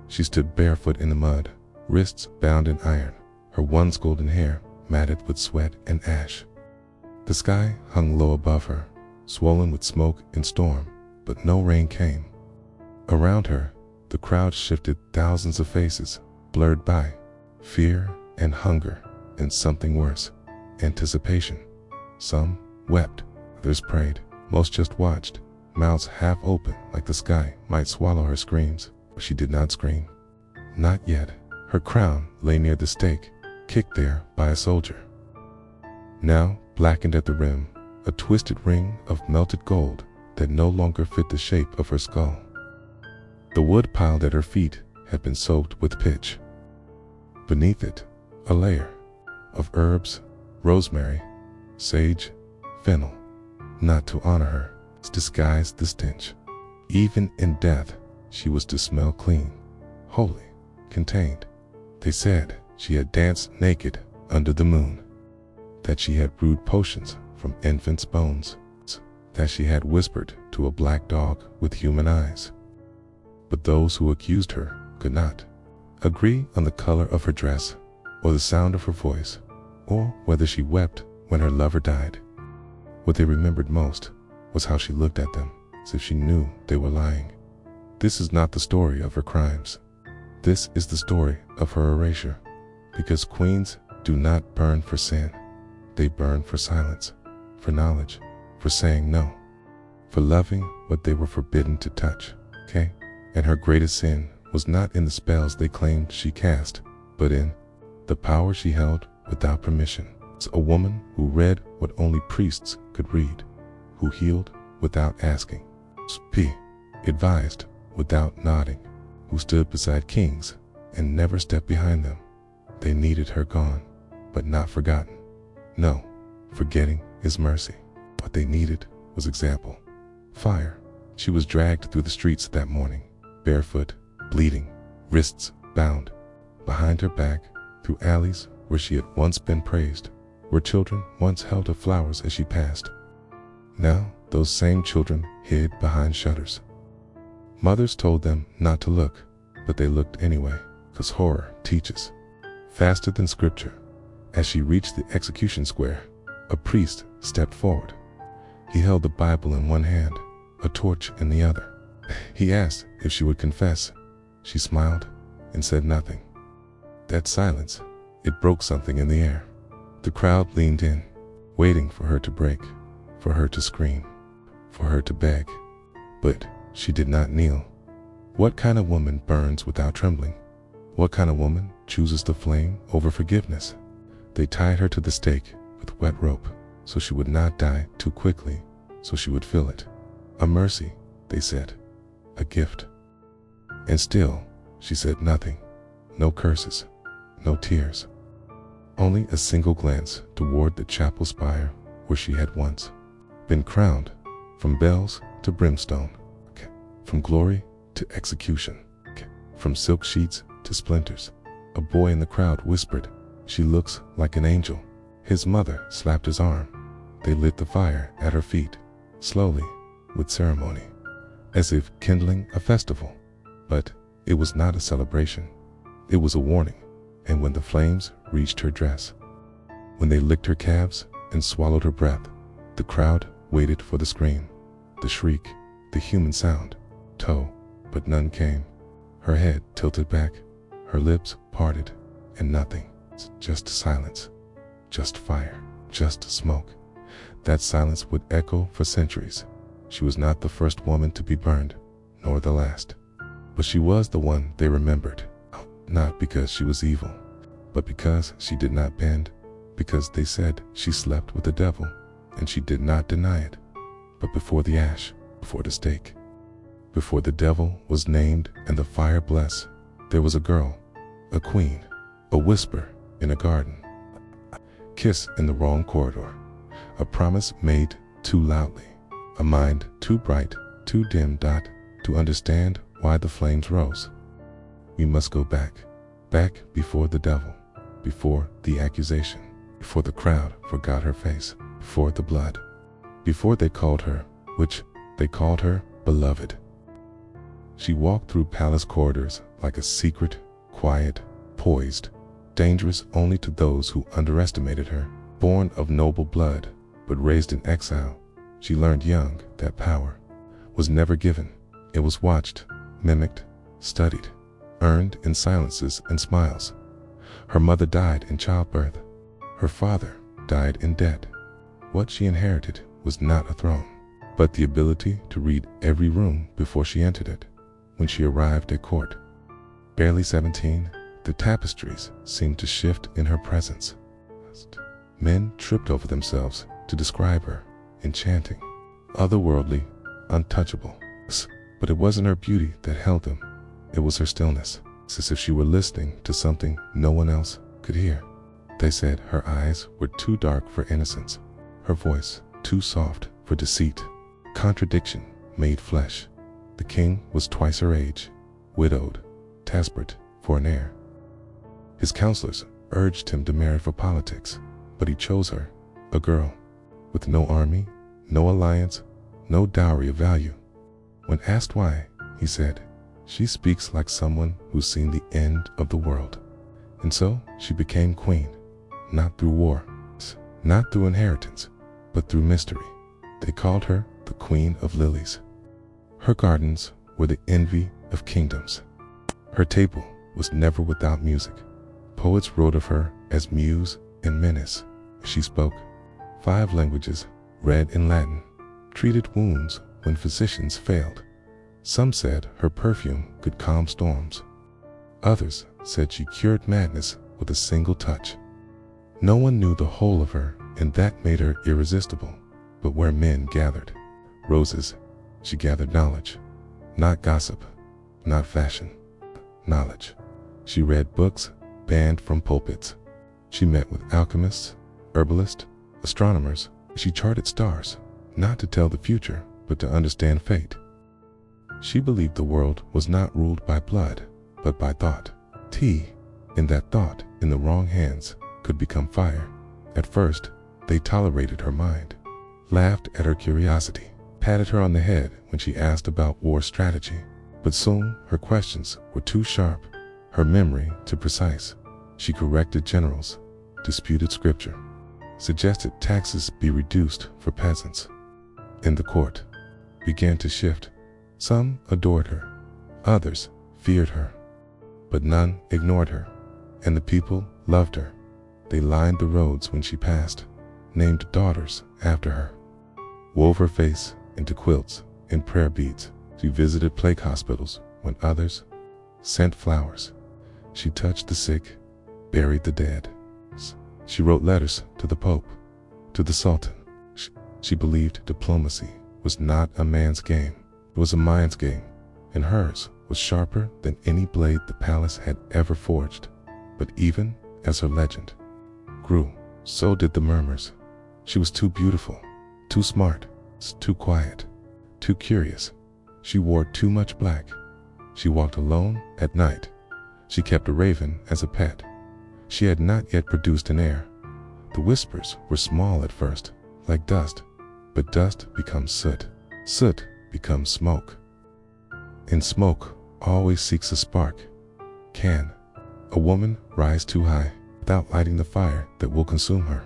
She stood barefoot in the mud, wrists bound in iron, her once golden hair matted with sweat and ash. The sky hung low above her, swollen with smoke and storm, but no rain came. Around her, the crowd shifted, thousands of faces, blurred by fear and hunger and something worse, anticipation. Some wept, others prayed, most just watched, mouths half open like the sky might swallow her screams, but she did not scream. Not yet. Her crown lay near the stake, kicked there by a soldier. Now, blackened at the rim, a twisted ring of melted gold that no longer fit the shape of her skull. The wood piled at her feet had been soaked with pitch. Beneath it, a layer of herbs, rosemary, sage, fennel, not to honor her, disguised the stench. Even in death, she was to smell clean, holy, contained. They said she had danced naked under the moon, that she had brewed potions from infants' bones, that she had whispered to a black dog with human eyes. But those who accused her could not agree on the color of her dress, or the sound of her voice, or whether she wept when her lover died. What they remembered most was how she looked at them, as if she knew they were lying. This is not the story of her crimes. This is the story of her erasure, because queens do not burn for sin. They burn for silence, for knowledge, for saying no, for loving what they were forbidden to touch, okay? And her greatest sin was not in the spells they claimed she cast, but in the power she held without permission. It's a woman who read what only priests could read, who healed without asking, advised without nodding, who stood beside kings and never stepped behind them. They needed her gone, but not forgotten. No, forgetting is mercy. What they needed was example. Fire. She was dragged through the streets that morning, barefoot, bleeding, wrists bound. Behind her back, through alleys where she had once been praised, where children once held her flowers as she passed. Now, those same children hid behind shutters. Mothers told them not to look, but they looked anyway, because horror teaches. Faster than scripture, as she reached the execution square, a priest stepped forward. He held the Bible in one hand, a torch in the other. He asked if she would confess. She smiled and said nothing. That silence, it broke something in the air. The crowd leaned in, waiting for her to break, for her to scream, for her to beg. But she did not kneel. What kind of woman burns without trembling? What kind of woman chooses the flame over forgiveness? They tied her to the stake with wet rope, so she would not die too quickly, so she would feel it. A mercy, they said, a gift. And still, she said nothing, no curses, no tears. Only a single glance toward the chapel spire where she had once been crowned, from bells to brimstone, from glory to execution, from silk sheets to splinters. A boy in the crowd whispered, "She looks like an angel." His mother slapped his arm. They lit the fire at her feet, slowly, with ceremony, as if kindling a festival. But it was not a celebration. It was a warning. And when the flames reached her dress, when they licked her calves and swallowed her breath, the crowd waited for the scream, the shriek, the human sound. But none came. Her head tilted back, her lips parted, and nothing. Just silence, just fire, just smoke. That silence would echo for centuries. She was not the first woman to be burned, nor the last. But she was the one they remembered, not because she was evil, but because she did not bend, because they said she slept with the devil, and she did not deny it. But before the ash, before the stake, before the devil was named and the fire blessed, there was a girl, a queen, a whisper in a garden, a kiss in the wrong corridor, a promise made too loudly, a mind too bright, too dim to understand why the flames rose. We must go back before the devil, before the accusation, before the crowd forgot her face, before the blood, before they called her, which they called her, beloved. She walked through palace corridors like a secret, quiet, poised, dangerous only to those who underestimated her. Born of noble blood, but raised in exile, she learned young that power was never given. It was watched, mimicked, studied, earned in silences and smiles. Her mother died in childbirth. Her father died in debt. What she inherited was not a throne, but the ability to read every room before she entered it. When she arrived at court, barely 17, the tapestries seemed to shift in her presence. Men tripped over themselves to describe her, enchanting, otherworldly, untouchable. But it wasn't her beauty that held them. It was her stillness. It's as if she were listening to something no one else could hear. They said her eyes were too dark for innocence, her voice too soft for deceit. Contradiction made flesh. The king was twice her age, widowed, desperate for an heir. His counselors urged him to marry for politics, but he chose her, a girl, with no army, no alliance, no dowry of value. When asked why, he said, "She speaks like someone who's seen the end of the world." And so she became queen, not through war, not through inheritance, but through mystery. They called her the Queen of Lilies. Her gardens were the envy of kingdoms. Her table was never without music. Poets wrote of her as muse and menace. She spoke 5 languages, read in Latin, treated wounds when physicians failed. Some said her perfume could calm storms. Others said she cured madness with a single touch. No one knew the whole of her, and that made her irresistible. But where men gathered roses, she gathered knowledge. Not gossip, not fashion, knowledge. She read books banned from pulpits. She met with alchemists, herbalists, astronomers. She charted stars, not to tell the future, but to understand fate. She believed the world was not ruled by blood, but by thought. Tea, in that thought, in the wrong hands, could become fire. At first, they tolerated her mind, laughed at her curiosity, patted her on the head when she asked about war strategy. But soon, her questions were too sharp, her memory too precise. She corrected generals, disputed scripture, suggested taxes be reduced for peasants. In the court, began to shift. Some adored her, others feared her, but none ignored her, and the people loved her. They lined the roads when she passed, named daughters after her, wove her face into quilts and prayer beads. She visited plague hospitals when others sent flowers. She touched the sick, buried the dead. She wrote letters to the Pope, to the Sultan. She believed diplomacy was not a man's game, it was a mind's game, and hers was sharper than any blade the palace had ever forged. But even as her legend grew, so did the murmurs. She was too beautiful, too smart, too quiet, too curious. She wore too much black. She walked alone at night. She kept a raven as a pet. She had not yet produced an heir. The whispers were small at first, like dust, but dust becomes soot. Soot becomes smoke. And smoke always seeks a spark. Can a woman rise too high without lighting the fire that will consume her?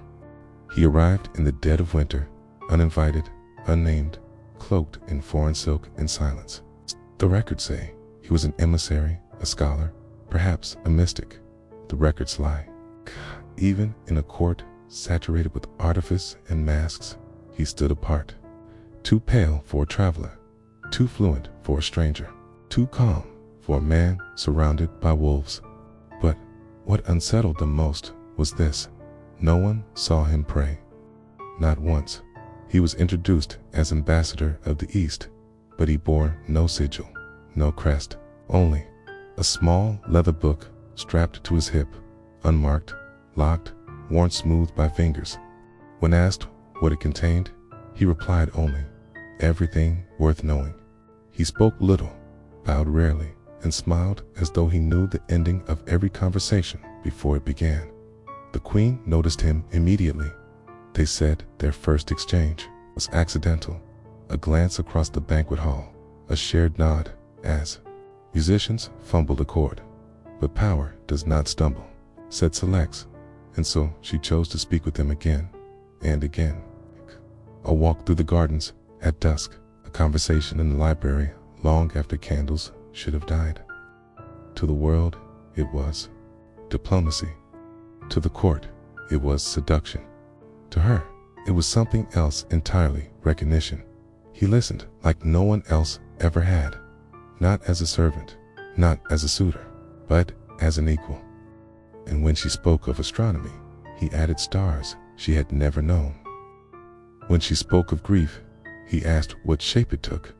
He arrived in the dead of winter, uninvited, unnamed, cloaked in foreign silk and silence. The records say he was an emissary, a scholar, perhaps a mystic. The records lie. Even in a court saturated with artifice and masks, he stood apart. Too pale for a traveler, too fluent for a stranger, too calm for a man surrounded by wolves. But what unsettled them most was this: no one saw him pray. Not once. He was introduced as ambassador of the East, but he bore no sigil, no crest, only a small leather book strapped to his hip, unmarked, locked, worn smooth by fingers. When asked what it contained, he replied only, "Everything worth knowing." He spoke little, bowed rarely, and smiled as though he knew the ending of every conversation before it began. The queen noticed him immediately. They said their first exchange was accidental, a glance across the banquet hall, a shared nod as Musicians fumbled a chord, but power does not stumble, said Selects, and so she chose to speak with him again and again. A walk through the gardens at dusk, a conversation in the library long after candles should have died. To the world, it was diplomacy. To the court, it was seduction. To her, it was something else entirely, recognition. He listened like no one else ever had, not as a servant, not as a suitor, but as an equal. And when she spoke of astronomy, he added stars she had never known. When she spoke of grief, he asked what shape it took.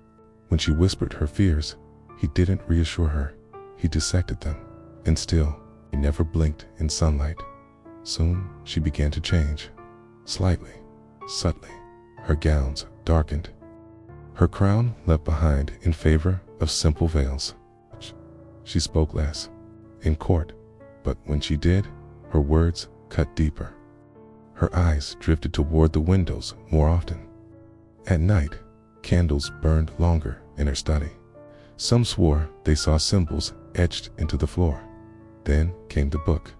When she whispered her fears, he didn't reassure her, he dissected them. And still, he never blinked in sunlight. Soon, she began to change. Slightly, subtly, her gowns darkened. Her crown left behind in favor of simple veils. She spoke less in court, but when she did, her words cut deeper. Her eyes drifted toward the windows more often. At night, candles burned longer in her study. Some swore they saw symbols etched into the floor. Then came the book.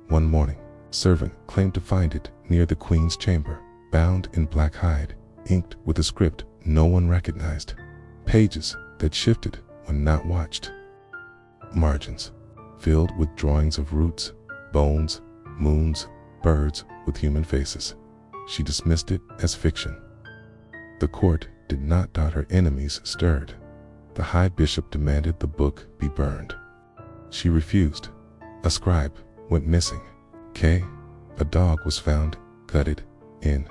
One morning, a servant claimed to find it near the queen's chamber, bound in black hide, inked with a script no one recognized. Pages that shifted when not watched. Margins filled with drawings of roots, bones, moons, birds with human faces. She dismissed it as fiction. The court did not doubt her enemies stirred. The high bishop demanded the book be burned. She refused. A scribe went missing. A dog was found gutted in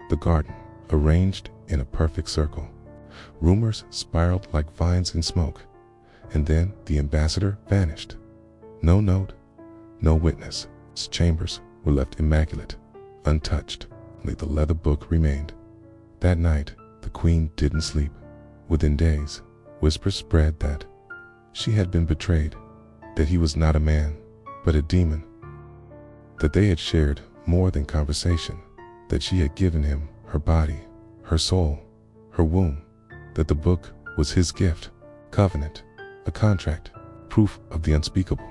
the garden, arranged in a perfect circle. Rumors spiraled like vines in smoke, and then the ambassador vanished. No note, no witness. Its chambers were left immaculate, untouched. Only the leather book remained. That night, the queen didn't sleep. Within days, whispers spread that she had been betrayed, that he was not a man, but a demon, that they had shared more than conversation, that she had given him her body, her soul, her womb, that the book was his gift, covenant, a contract, proof of the unspeakable.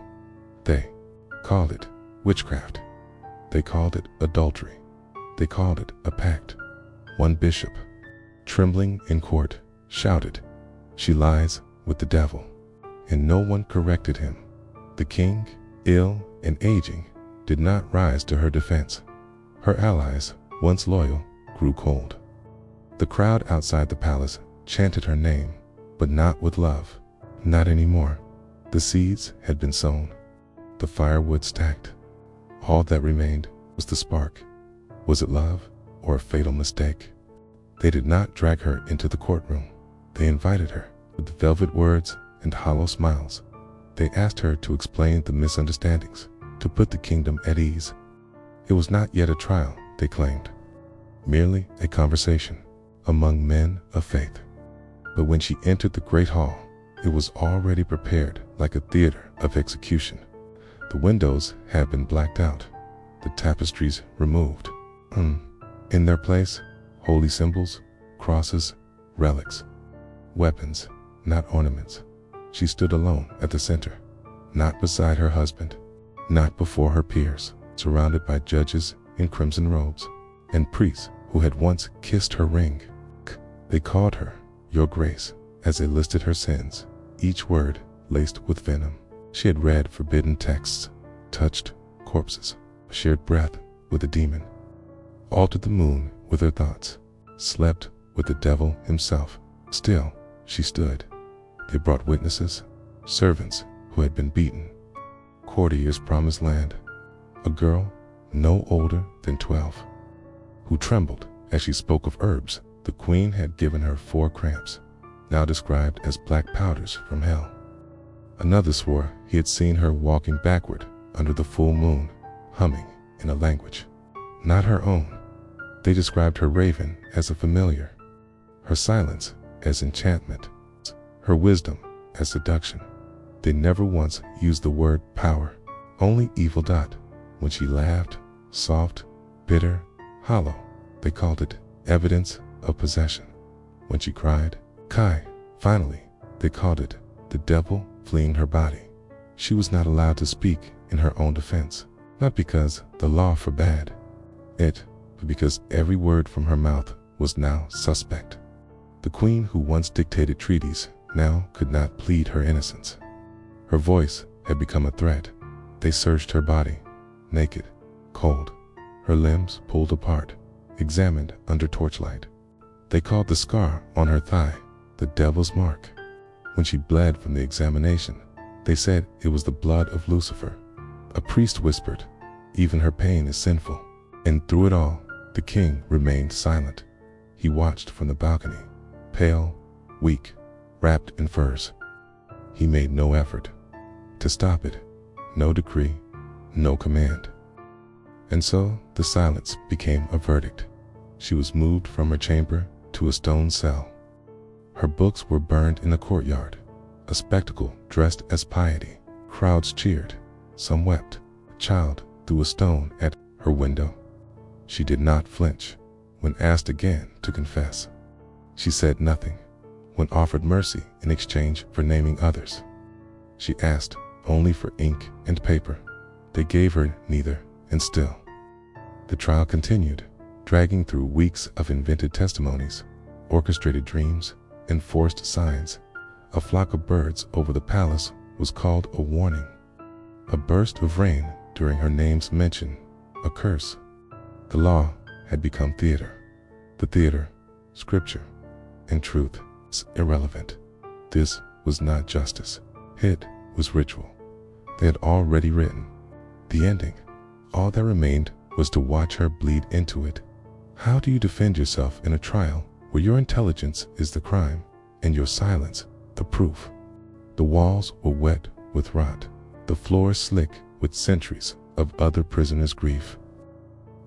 They called it witchcraft. They called it adultery. They called it a pact. One bishop, trembling in court, shouted, "She lies with the devil." And no one corrected him. The king, ill and aging, did not rise to her defense. Her allies, once loyal, grew cold. The crowd outside the palace chanted her name, but not with love. Not anymore. The seeds had been sown. The firewood stacked. All that remained was the spark. Was it love or a fatal mistake? They did not drag her into the courtroom. They invited her with velvet words and hollow smiles. They asked her to explain the misunderstandings, to put the kingdom at ease. It was not yet a trial, they claimed, merely a conversation among men of faith. But when she entered the great hall, it was already prepared like a theater of execution. The windows had been blacked out, the tapestries removed. In their place, holy symbols, crosses, relics, weapons, not ornaments. She stood alone at the center, not beside her husband, not before her peers, surrounded by judges in crimson robes and priests who had once kissed her ring. They called her Your Grace as they listed her sins, each word laced with venom. She had read forbidden texts, touched corpses, shared breath with a demon, altered the moon with her thoughts, slept with the devil himself. Still, she stood. They brought witnesses, servants who had been beaten, courtiers promised land, a girl no older than 12, who trembled as she spoke of herbs the queen had given her 4 cramps, now described as black powders from hell. Another swore he had seen her walking backward under the full moon, humming in a language not her own. They described her raven as a familiar, her silence as enchantment, her wisdom as seduction. They never once used the word power, only evil. When she laughed, soft, bitter, hollow, they called it evidence of possession. When she cried, Kai, finally, they called it the devil fleeing her body. She was not allowed to speak in her own defense, not because the law forbade it, but because every word from her mouth was now suspect. The queen who once dictated treaties now could not plead her innocence. Her voice had become a threat. They searched her body, naked, cold, her limbs pulled apart, examined under torchlight. They called the scar on her thigh the devil's mark. When she bled from the examination, they said it was the blood of Lucifer. A priest whispered, "Even her pain is sinful." And through it all, the king remained silent. He watched from the balcony, pale, weak, wrapped in furs. He made no effort to stop it, no decree, no command. And so the silence became a verdict. She was moved from her chamber to a stone cell. Her books were burned in the courtyard, a spectacle dressed as piety. Crowds cheered, some wept. A child threw a stone at her window. She did not flinch when asked again to confess. She said nothing when offered mercy in exchange for naming others. She asked only for ink and paper. They gave her neither, and still the trial continued, dragging through weeks of invented testimonies, orchestrated dreams, and forced signs. A flock of birds over the palace was called a warning. A burst of rain during her name's mention, a curse. The law had become theater. The theater, scripture, and truth is irrelevant. This was not justice. It was ritual. They had already written the ending. All that remained was to watch her bleed into it. How do you defend yourself in a trial where your intelligence is the crime and your silence the proof? The walls were wet with rot, the floor slick with centuries of other prisoners' grief.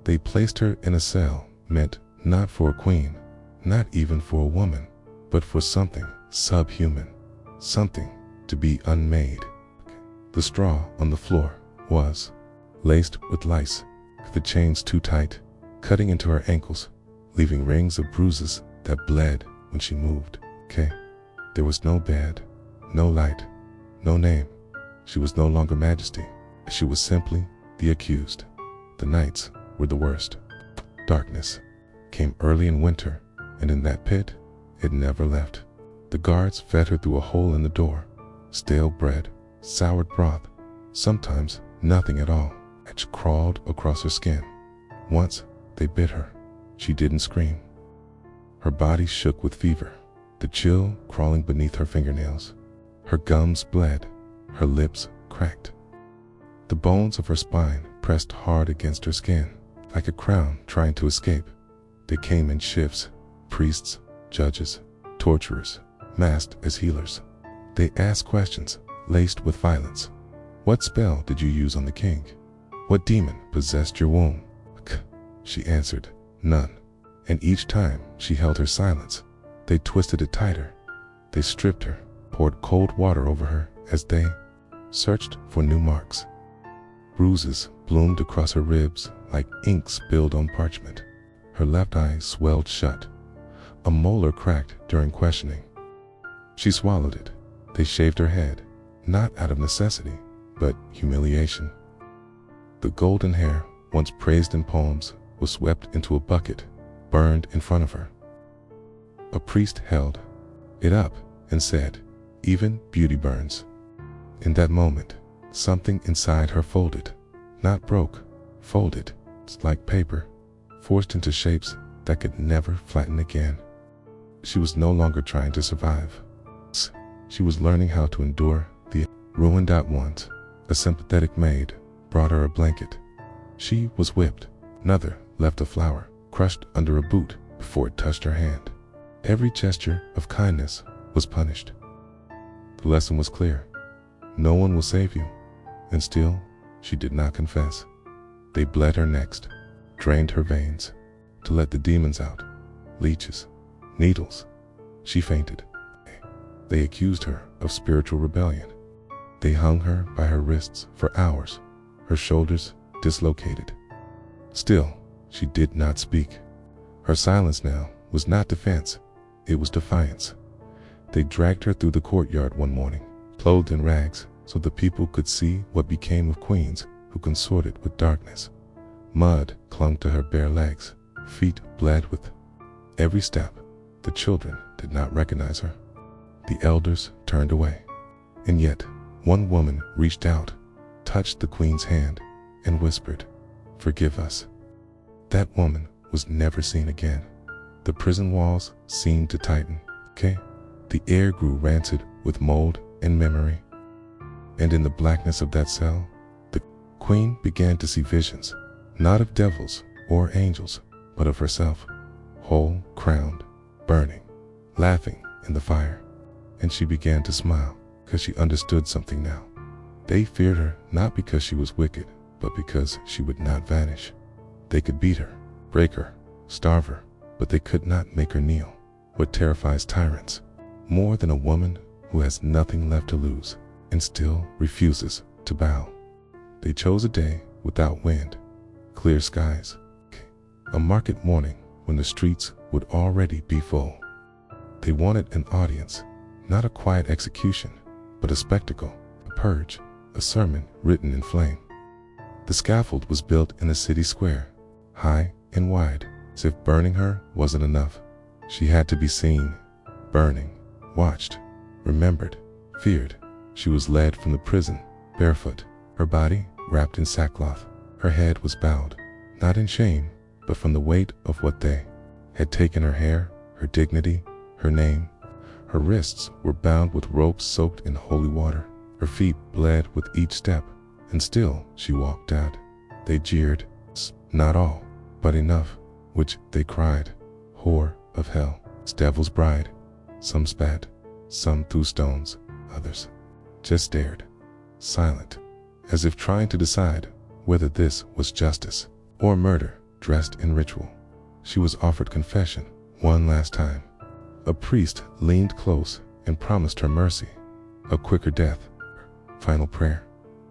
They placed her in a cell meant not for a queen, not even for a woman, but for something subhuman, something to be unmade. The straw on the floor was laced with lice, the chains too tight, cutting into her ankles, leaving rings of bruises that bled when she moved. There was no bed, no light, no name. She was no longer majesty. She was simply the accused. The nights were the worst. Darkness came early in winter, and in that pit, it never left. The guards fed her through a hole in the door, stale bread, soured broth, sometimes nothing at all, and she crawled across her skin. Once they bit her. She didn't scream. Her body shook with fever, the chill crawling beneath her fingernails. Her gums bled, her lips cracked. The bones of her spine pressed hard against her skin, like a crown trying to escape. They came in shifts, priests, judges, torturers, masked as healers. They asked questions, laced with violence. What spell did you use on the king? What demon possessed your womb? She answered, none. And each time she held her silence, they twisted it tighter. They stripped her, poured cold water over her as they searched for new marks. Bruises bloomed across her ribs like ink spilled on parchment. Her left eye swelled shut. A molar cracked during questioning. She swallowed it. They shaved her head, not out of necessity, but humiliation. The golden hair, once praised in poems, was swept into a bucket, burned in front of her. A priest held it up and said, "Even beauty burns." In that moment, something inside her folded, not broke, folded, like paper, forced into shapes that could never flatten again. She was no longer trying to survive. She was learning how to endure the ruined at once. A sympathetic maid brought her a blanket. She was whipped. Another left a flower crushed under a boot before it touched her hand. Every gesture of kindness was punished. The lesson was clear. No one will save you. And still, she did not confess. They bled her next, drained her veins, to let the demons out. Leeches, needles. She fainted. They accused her of spiritual rebellion. They hung her by her wrists for hours, her shoulders dislocated. Still, she did not speak. Her silence now was not defense, it was defiance. They dragged her through the courtyard one morning, clothed in rags so the people could see what became of queens who consorted with darkness. Mud clung to her bare legs, feet bled with every step. The children did not recognize her. The elders turned away. And yet, one woman reached out, touched the queen's hand, and whispered, "Forgive us." That woman was never seen again. The prison walls seemed to tighten. The air grew rancid with mold and memory. And in the blackness of that cell, the queen began to see visions, not of devils or angels, but of herself, whole, crowned, burning, laughing in the fire. And she began to smile, because she understood something now. They feared her not because she was wicked, but because she would not vanish. They could beat her, break her, starve her, but they could not make her kneel. What terrifies tyrants more than a woman who has nothing left to lose and still refuses to bow? They chose a day without wind, clear skies, a market morning when the streets would already be full. They wanted an audience, not a quiet execution, but a spectacle, a purge, a sermon written in flame. The scaffold was built in a city square, high and wide, as if burning her wasn't enough. She had to be seen, burning, watched, remembered, feared. She was led from the prison, barefoot, her body wrapped in sackcloth. Her head was bowed, not in shame, but from the weight of what they had taken: her hair, her dignity, her name. Her wrists were bound with ropes soaked in holy water. Her feet bled with each step, and still she walked out. They jeered, not all, but enough, which they cried, "Whore of hell, devil's bride." Some spat, some threw stones, others just stared, silent, as if trying to decide whether this was justice or murder dressed in ritual. She was offered confession one last time. A priest leaned close and promised her mercy, a quicker death, final prayer.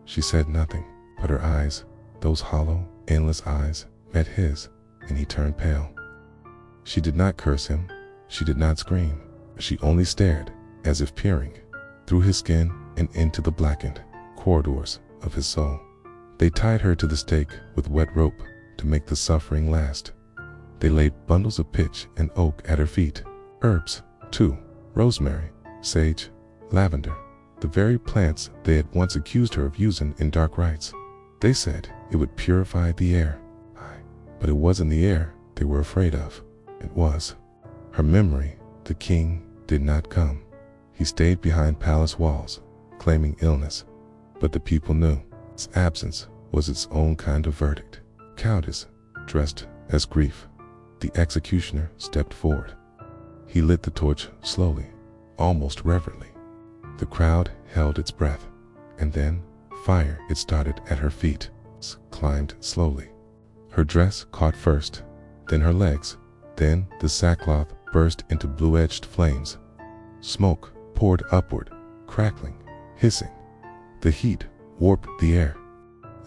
She said nothing, but her eyes, those hollow, endless eyes, met his, and he turned pale. She did not curse him, she did not scream. She only stared, as if peering through his skin and into the blackened corridors of his soul. They tied her to the stake with wet rope to make the suffering last. They laid bundles of pitch and oak at her feet, herbs, too, rosemary, sage, lavender, the very plants they had once accused her of using in dark rites. They said it would purify the air. But it wasn't the air they were afraid of. It was her memory. The king did not come. He stayed behind palace walls, claiming illness. But the people knew its absence was its own kind of verdict. Cowardice, dressed as grief. The executioner stepped forward. He lit the torch slowly, almost reverently. The crowd held its breath, and then fire it started at her feet, climbed slowly. Her dress caught first, then her legs, then the sackcloth burst into blue-edged flames. Smoke poured upward, crackling, hissing. The heat warped the air,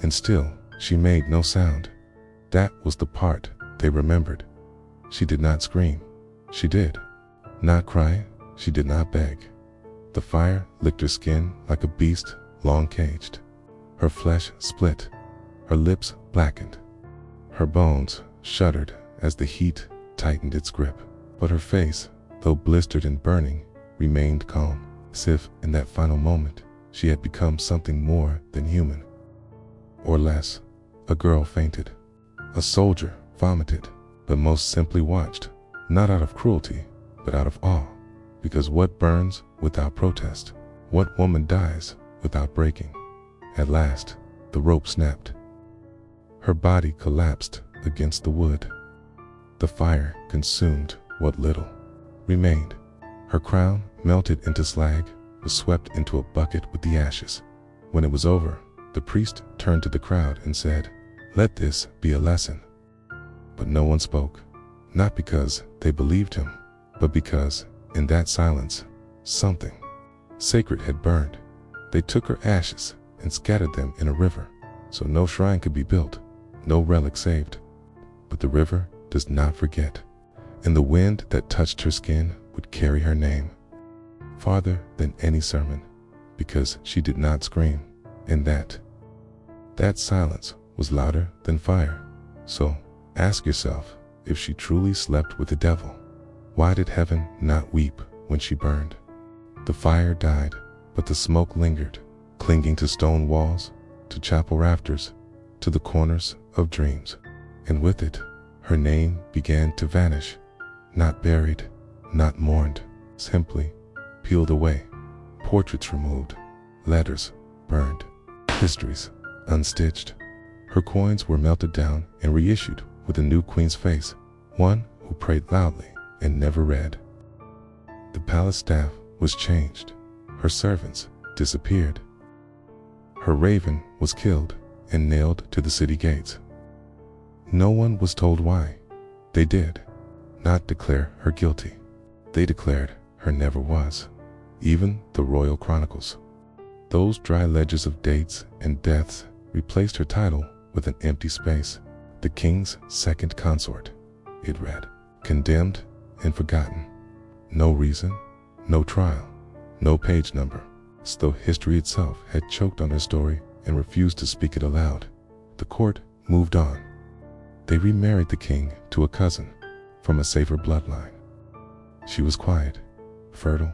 and still she made no sound. That was the part they remembered. She did not scream. She did not cry. She did not beg. The fire licked her skin like a beast long caged. Her flesh split, her lips blackened. Her bones shuddered as the heat tightened its grip, but her face, though blistered and burning, remained calm, as if in that final moment she had become something more than human. Or less. A girl fainted. A soldier vomited, but most simply watched, not out of cruelty, but out of awe, because what burns without protest? What woman dies without breaking? At last, the rope snapped. Her body collapsed against the wood. The fire consumed what little remained. Her crown melted into slag, was swept into a bucket with the ashes. When it was over, the priest turned to the crowd and said, "Let this be a lesson." But no one spoke, not because they believed him, but because, in that silence, something sacred had burned. They took her ashes and scattered them in a river, so no shrine could be built, no relic saved. But the river does not forget, and the wind that touched her skin would carry her name farther than any sermon, because she did not scream, and that silence was louder than fire. So ask yourself, if she truly slept with the devil, why did heaven not weep when she burned? The fire died, but the smoke lingered, clinging to stone walls, to chapel rafters, to the corners of dreams. And with it, her name began to vanish, not buried, not mourned, simply peeled away, portraits removed, letters burned, histories unstitched. Her coins were melted down and reissued with a new queen's face, one who prayed loudly and never read. The palace staff was changed. Her servants disappeared. Her raven was killed and nailed to the city gates. No one was told why. They did not declare her guilty. They declared her never was. Even the royal chronicles, those dry ledgers of dates and deaths, replaced her title with an empty space. The king's second consort, it read, condemned and forgotten. No reason, no trial, no page number, as though history itself had choked on her story and refused to speak it aloud. The court moved on. They remarried the king to a cousin from a safer bloodline. She was quiet, fertile,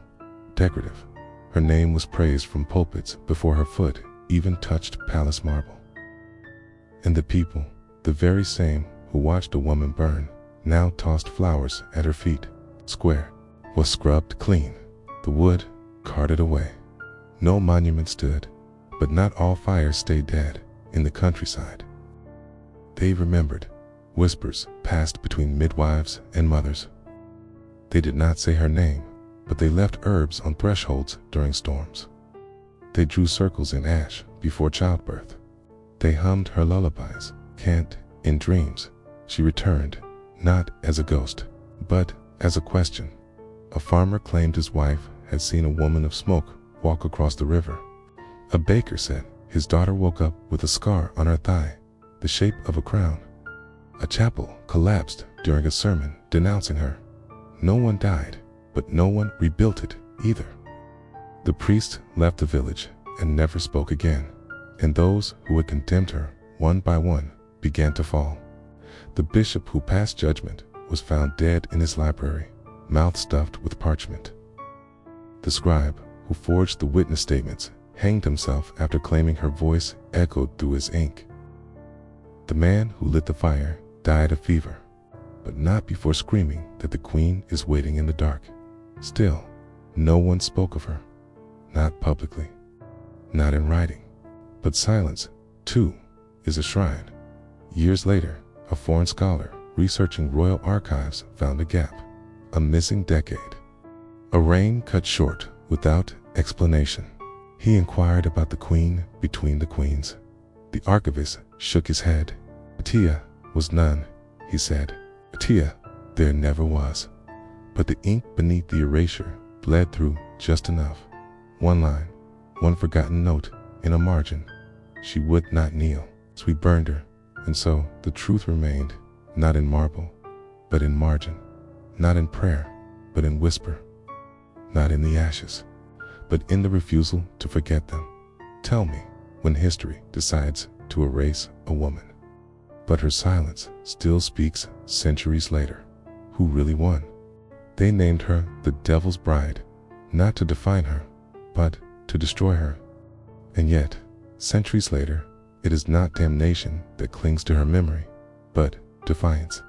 decorative. Her name was praised from pulpits before her foot even touched palace marble. And the people, the very same who watched a woman burn, now tossed flowers at her feet. Square was scrubbed clean, the wood carted away. No monument stood, but not all fires stayed dead in the countryside. They remembered. Whispers passed between midwives and mothers. They did not say her name, but they left herbs on thresholds during storms. They drew circles in ash before childbirth. They hummed her lullabies, cant in dreams. She returned, not as a ghost, but as a question. A farmer claimed his wife had seen a woman of smoke walk across the river. A baker said his daughter woke up with a scar on her thigh, the shape of a crown. A chapel collapsed during a sermon denouncing her. No one died, but no one rebuilt it either. The priest left the village and never spoke again, and those who had condemned her, one by one, began to fall. The bishop who passed judgment was found dead in his library, mouth stuffed with parchment. The scribe who forged the witness statements hanged himself after claiming her voice echoed through his ink. The man who lit the fire died of fever, but not before screaming that the queen is waiting in the dark. Still, no one spoke of her, not publicly, not in writing. But silence, too, is a shrine. Years later, a foreign scholar researching royal archives found a gap, a missing decade. A reign cut short without explanation. He inquired about the queen between the queens. The archivist shook his head. Atia was none, he said. Atia, there never was. But the ink beneath the erasure bled through just enough. One line, one forgotten note in a margin. She would not kneel, so we burned her, and so the truth remained, not in marble, but in margin, not in prayer, but in whisper, not in the ashes, but in the refusal to forget them. Tell me when history decides to erase a woman. But her silence still speaks centuries later. Who really won? They named her the Devil's Bride, not to define her, but to destroy her. And yet, centuries later, it is not damnation that clings to her memory, but defiance.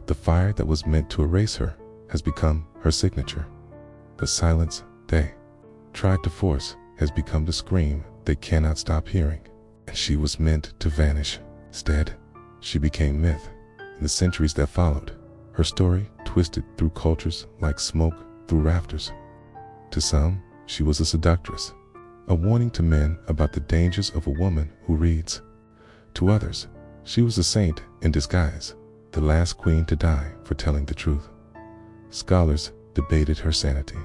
The fire that was meant to erase her has become her signature. The silence they tried to force has become the scream they cannot stop hearing, and she was meant to vanish. Instead, she became myth. In the centuries that followed, her story twisted through cultures like smoke through rafters. To some, she was a seductress, a warning to men about the dangers of a woman who reads. To others, she was a saint in disguise, the last queen to die for telling the truth. Scholars debated her sanity.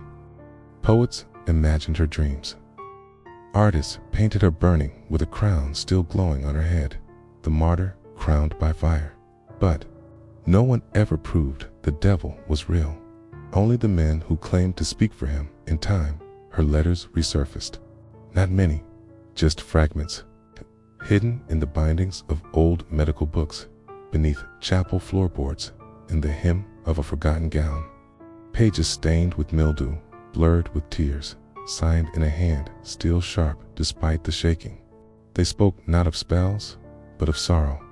Poets imagined her dreams. Artists painted her burning with a crown still glowing on her head, the martyr crowned by fire. But no one ever proved the devil was real. Only the men who claimed to speak for him in time. Her letters resurfaced, Not many, just fragments, hidden in the bindings of old medical books, beneath chapel floorboards, in the hem of a forgotten gown. Pages stained with mildew, blurred with tears, signed in a hand still sharp despite the shaking. They spoke not of spells, but of sorrow,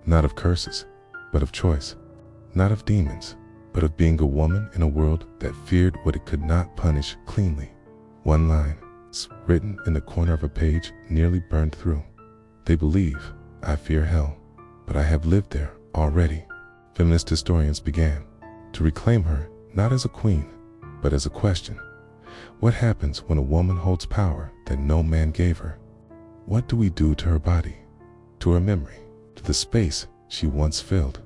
not of curses, but of choice, not of demons, but of being a woman in a world that feared what it could not punish cleanly. One line, written in the corner of a page, nearly burned through. They believe, I fear hell, but I have lived there already. Feminist historians began to reclaim her not as a queen, but as a question. What happens when a woman holds power that no man gave her? What do we do to her body, to her memory, to the space she once filled?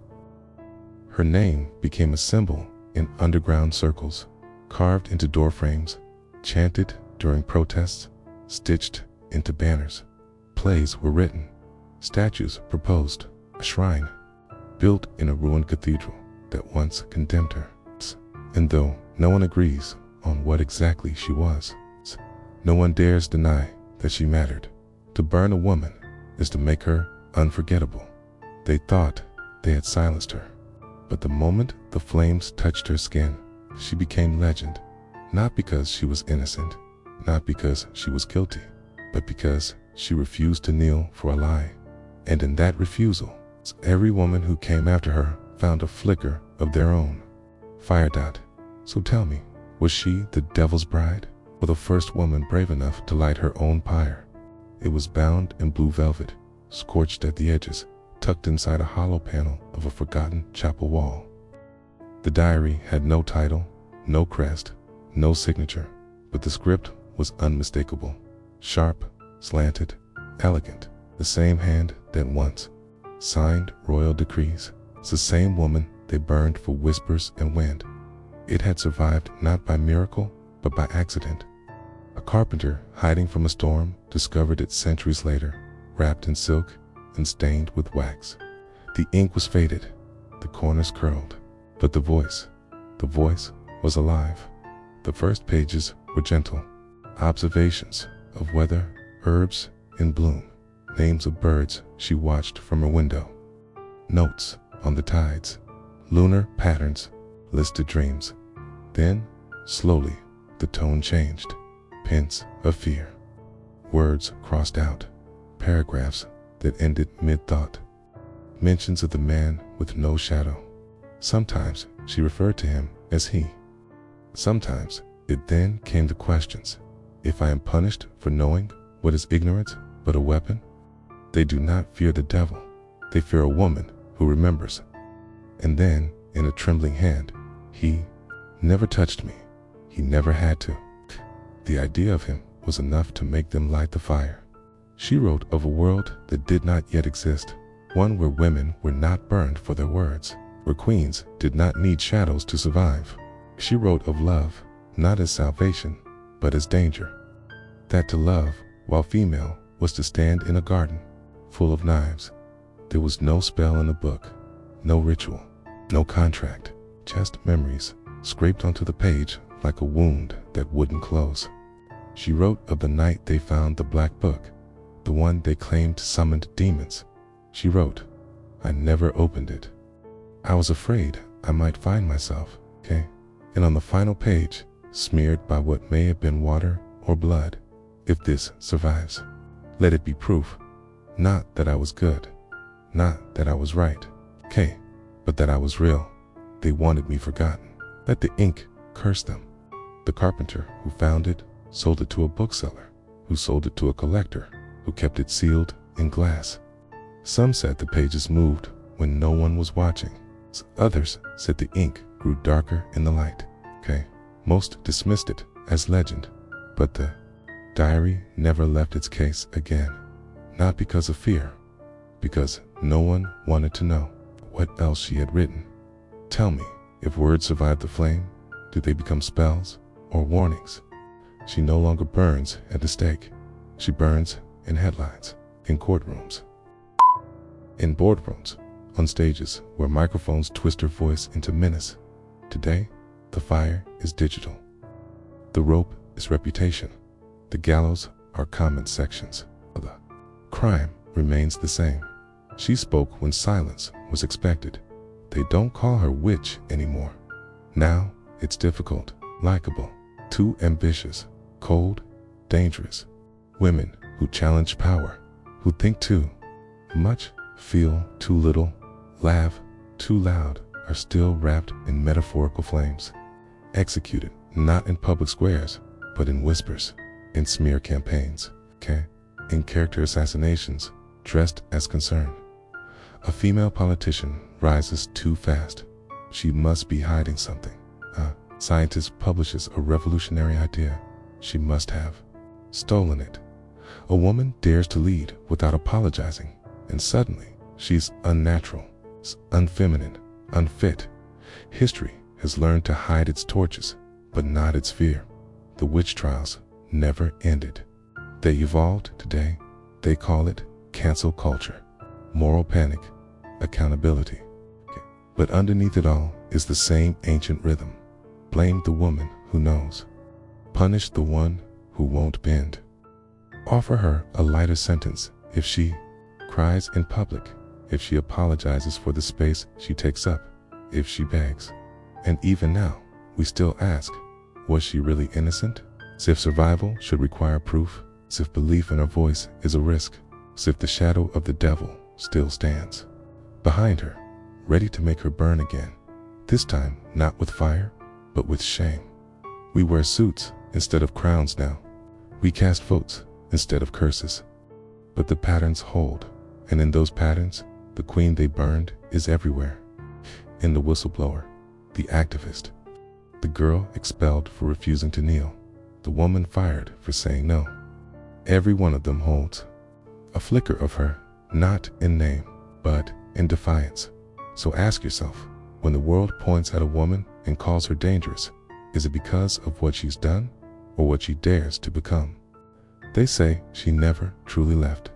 Her name became a symbol in underground circles, carved into doorframes, chanted during protests, stitched into banners. Plays were written, statues proposed, a shrine built in a ruined cathedral that once condemned her. And though no one agrees on what exactly she was, no one dares deny that she mattered. To burn a woman is to make her unforgettable. They thought they had silenced her, but the moment the flames touched her skin, she became legend, not because she was innocent, not because she was guilty, but because she refused to kneel for a lie. And in that refusal, every woman who came after her found a flicker of their own fire dot. So tell me, was she the devil's bride, or the first woman brave enough to light her own pyre? It was bound in blue velvet, scorched at the edges, tucked inside a hollow panel of a forgotten chapel wall. The diary had no title, no crest, no signature, but the script was unmistakable, sharp, slanted, elegant. The same hand that once signed royal decrees. It's the same woman they burned for whispers and wind. It had survived not by miracle, but by accident. A carpenter hiding from a storm discovered it centuries later, wrapped in silk and stained with wax. The ink was faded, the corners curled, but the voice was alive. The first pages were gentle, observations of weather, herbs in bloom, names of birds she watched from her window, notes on the tides, lunar patterns, listed dreams. Then, slowly, the tone changed. Hints of fear. Words crossed out. Paragraphs that ended mid-thought. Mentions of the man with no shadow. Sometimes she referred to him as he. Sometimes it then came to questions. If I am punished for knowing what is ignorance but a weapon? They do not fear the devil. They fear a woman who remembers. And then, in a trembling hand, he never touched me. He never had to. The idea of him was enough to make them light the fire. She wrote of a world that did not yet exist, one where women were not burned for their words, where queens did not need shadows to survive. She wrote of love, not as salvation, but as danger. That to love, while female, was to stand in a garden, full of knives. There was no spell in the book, no ritual, no contract, just memories scraped onto the page like a wound that wouldn't close. She wrote of the night they found the black book, the one they claimed summoned demons. She wrote, I never opened it. I was afraid I might find myself, And on the final page, smeared by what may have been water or blood, if this survives, let it be proof, not that I was good, not that I was right, but that I was real. They wanted me forgotten. Let the ink curse them. The carpenter who found it sold it to a bookseller, who sold it to a collector, who kept it sealed in glass. Some said the pages moved when no one was watching. Others said the ink grew darker in the light. Most dismissed it as legend, but the diary never left its case again. Not because of fear, because no one wanted to know what else she had written. Tell me, if words survive the flame, do they become spells or warnings? She no longer burns at the stake. She burns in headlines, in courtrooms, in boardrooms, on stages where microphones twist her voice into menace. Today, the fire is digital. The rope is reputation. The gallows our comment sections. The crime remains the same. She spoke when silence was expected. They don't call her witch anymore. Now it's difficult, likable, too ambitious, cold, dangerous. Women who challenge power, who think too much, feel too little, laugh too loud, are still wrapped in metaphorical flames. Executed not in public squares, but in whispers, in smear campaigns, in character assassinations, dressed as concern. A female politician rises too fast. She must be hiding something. A scientist publishes a revolutionary idea. She must have stolen it. A woman dares to lead without apologizing, and suddenly she's unnatural, unfeminine, unfit. History has learned to hide its torches, but not its fear. The witch trials never ended. They evolved today. They call it cancel culture, moral panic, accountability. But underneath it all is the same ancient rhythm. Blame the woman who knows. Punish the one who won't bend. Offer her a lighter sentence if she cries in public, if she apologizes for the space she takes up, if she begs. And even now, we still ask, was she really innocent? As if survival should require proof, as if belief in her voice is a risk, as if the shadow of the devil still stands behind her, ready to make her burn again. This time, not with fire, but with shame. We wear suits instead of crowns now. We cast votes instead of curses. But the patterns hold, and in those patterns, the queen they burned is everywhere. In the whistleblower, the activist, the girl expelled for refusing to kneel, the woman fired for saying no. Every one of them holds a flicker of her, not in name, but in defiance. So ask yourself, when the world points at a woman and calls her dangerous, is it because of what she's done or what she dares to become? They say she never truly left.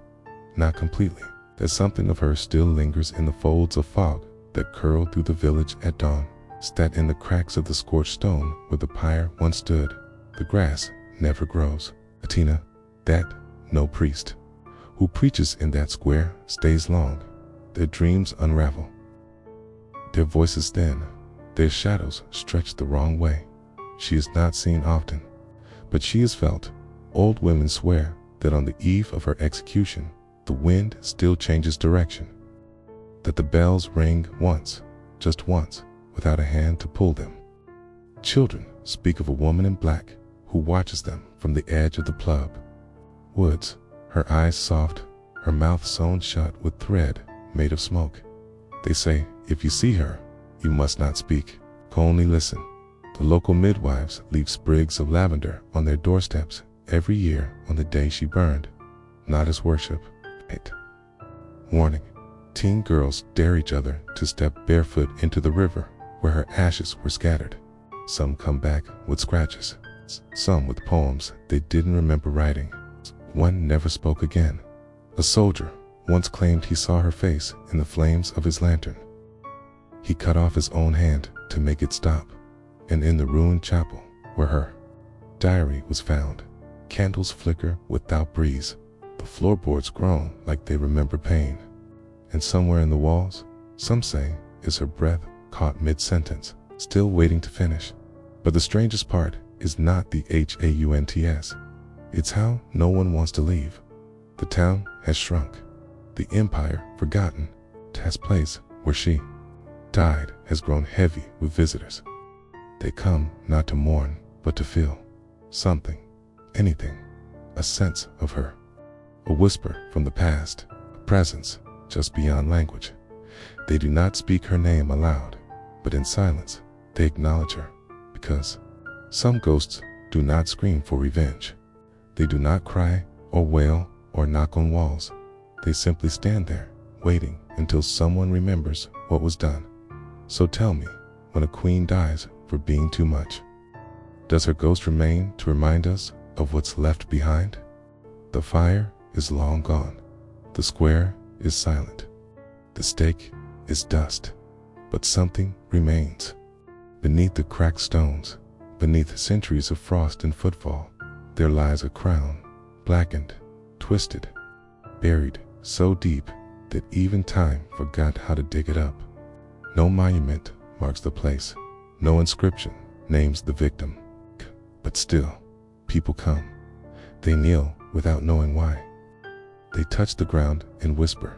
Not completely. That something of her still lingers in the folds of fog that curled through the village at dawn, that in the cracks of the scorched stone where the pyre once stood, the grass never grows. Atina, that no priest who preaches in that square stays long. Their dreams unravel. Their voices thin, their shadows stretch the wrong way. She is not seen often, but she is felt. Old women swear that on the eve of her execution, the wind still changes direction, that the bells ring once, just once, without a hand to pull them. Children speak of a woman in black who watches them from the edge of the plug. Woods, her eyes soft, her mouth sewn shut with thread made of smoke. They say, if you see her, you must not speak, only listen. The local midwives leave sprigs of lavender on their doorsteps every year on the day she burned, not as worship. 8. Warning. Teen girls dare each other to step barefoot into the river where her ashes were scattered. Some come back with scratches, some with poems they didn't remember writing. One never spoke again. A soldier once claimed he saw her face in the flames of his lantern. He cut off his own hand to make it stop, and in the ruined chapel where her diary was found, candles flicker without breeze. The floorboards groan like they remember pain. And somewhere in the walls, some say, is her breath caught mid-sentence, still waiting to finish. But the strangest part is not the HAUNTS. It's how no one wants to leave. The town has shrunk. The empire, forgotten, Tess place where she died has grown heavy with visitors. They come not to mourn, but to feel something, anything, a sense of her. A whisper from the past, a presence just beyond language. They do not speak her name aloud, but in silence they acknowledge her, because some ghosts do not scream for revenge. They do not cry or wail or knock on walls. They simply stand there, waiting until someone remembers what was done. So tell me, when a queen dies for being too much, does her ghost remain to remind us of what's left behind? The fire is long gone. The square is silent. The stake is dust. But something remains. Beneath the cracked stones, beneath centuries of frost and footfall, there lies a crown, blackened, twisted, buried so deep that even time forgot how to dig it up. No monument marks the place, no inscription names the victim. But still, people come. They kneel without knowing why. They touch the ground and whisper,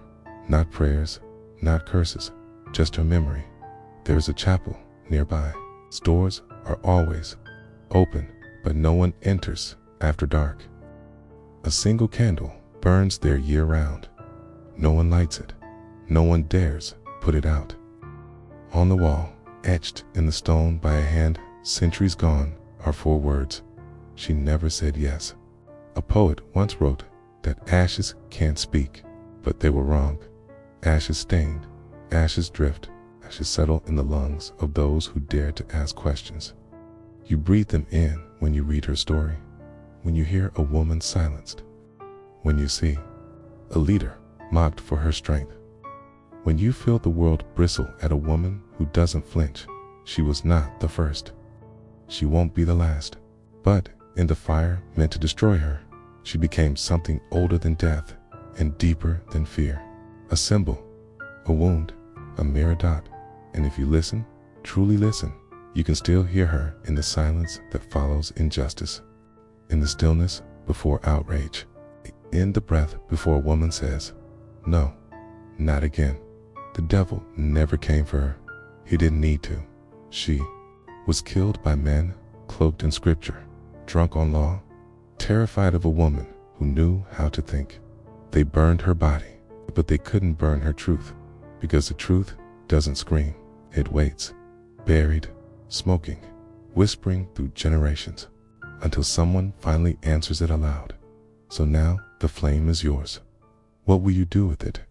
not prayers, not curses, just her memory. There is a chapel nearby. Doors are always open, but no one enters after dark. A single candle burns there year-round. No one lights it. No one dares put it out. On the wall, etched in the stone by a hand centuries gone, are 4 words. She never said yes. A poet once wrote that ashes can't speak, but they were wrong. Ashes stained, ashes drift, ashes settle in the lungs of those who dare to ask questions. You breathe them in when you read her story, when you hear a woman silenced, when you see a leader mocked for her strength, when you feel the world bristle at a woman who doesn't flinch. She was not the first. She won't be the last. But in the fire meant to destroy her, she became something older than death and deeper than fear. A symbol, a wound, a mirror dot. And if you listen, truly listen, you can still hear her in the silence that follows injustice, in the stillness before outrage, in the breath before a woman says, no, not again. The devil never came for her. He didn't need to. She was killed by men cloaked in scripture, drunk on law, terrified of a woman who knew how to think. They burned her body, but they couldn't burn her truth, because the truth doesn't scream. It waits, buried, smoking, whispering through generations, until someone finally answers it aloud. So now the flame is yours. What will you do with it?